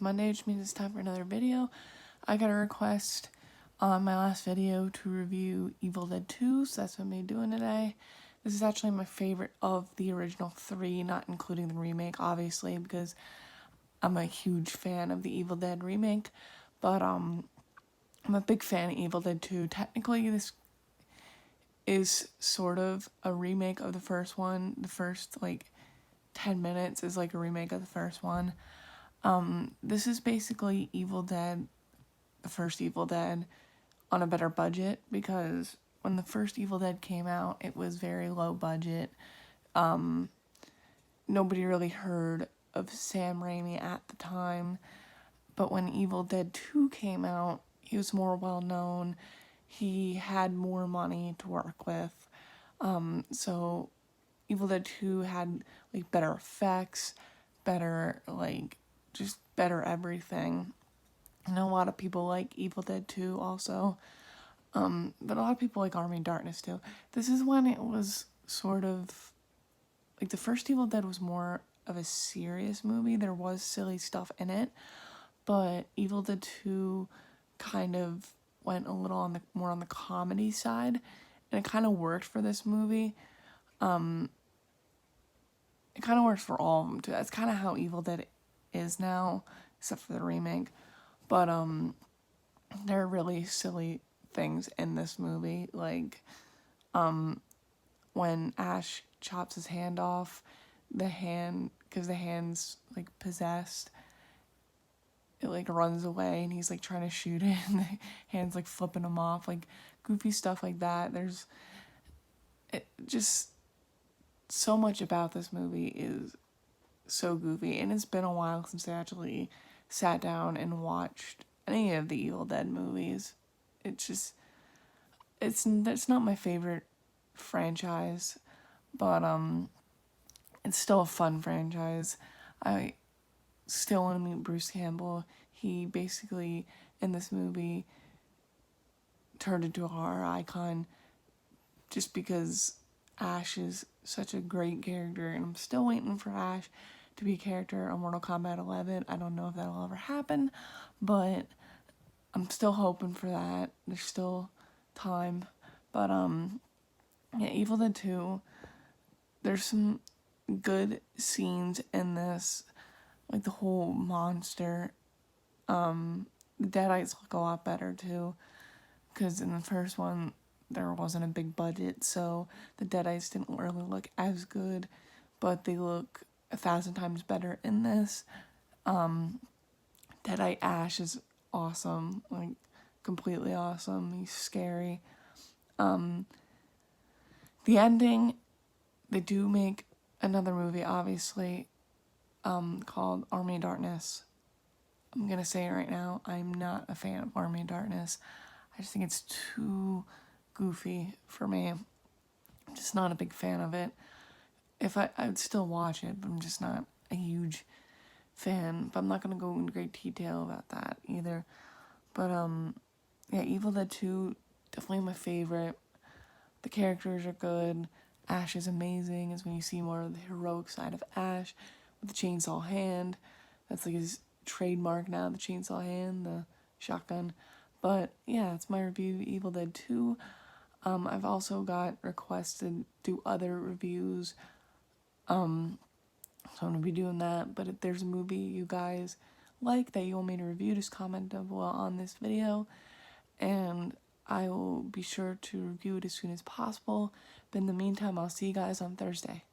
Monday, which means it's time for another video. I got a request on my last video to review Evil Dead 2, so that's what I'm going to be doing today. This is actually my favorite of the original three, not including the remake, obviously, because I'm a huge fan of the Evil Dead remake. But I'm a big fan of Evil Dead 2. Technically, this is sort of a remake of the first one. The first, 10 minutes is like a remake of the first one. This is basically Evil Dead, the first Evil Dead, on a better budget, because when the first Evil Dead came out, it was very low budget. Nobody really heard of Sam Raimi at the time, but when Evil Dead 2 came out, he was more well known. He had more money to work with. So Evil Dead 2 had better effects, better just better everything. I know a lot of people like Evil Dead 2 also, but a lot of people like Army of Darkness too. This is when it was sort of, the first Evil Dead was more of a serious movie. There was silly stuff in it, but Evil Dead 2 kind of went a little more on the comedy side, and it kind of worked for this movie. It kind of works for all of them too. That's kind of how Evil Dead is now, except for the remake. But there are really silly things in this movie, when Ash chops his hand off, because the hand's possessed, it runs away, and he's trying to shoot it, and the hand's flipping him off, goofy stuff like that. There's just so much about this movie is so goofy, and it's been a while since I actually sat down and watched any of the Evil Dead movies. It's not my favorite franchise, but it's still a fun franchise. I still want to meet Bruce Campbell. He basically, in this movie, turned into a horror icon just because Ash is such a great character, and I'm still waiting for Ash to be a character on Mortal Kombat 11. I don't know if that'll ever happen, but I'm still hoping for that. There's still time. But yeah, Evil Dead 2, there's some good scenes in this, the whole monster. The Deadites look a lot better too, because in the first one there wasn't a big budget, so the Deadites didn't really look as good, but they look 1,000 times better in this. Deadite Ash is awesome, completely awesome. He's scary. The ending, they do make another movie, obviously, called Army of Darkness. I'm gonna say it right now, I'm not a fan of Army of Darkness. I just think it's too goofy for me. I'm just not a big fan of it. I would still watch it, but I'm just not a huge fan. But I'm not gonna go into great detail about that either. But yeah, Evil Dead 2, definitely my favorite. The characters are good. Ash is amazing. Is when you see more of the heroic side of Ash with the chainsaw hand. That's his trademark now, the chainsaw hand, the shotgun. But yeah, that's my review of Evil Dead 2. I've also got requests to do other reviews, so I'm going to be doing that. But if there's a movie you guys like that you want me to review, just comment down below on this video, and I will be sure to review it as soon as possible. But in the meantime, I'll see you guys on Thursday.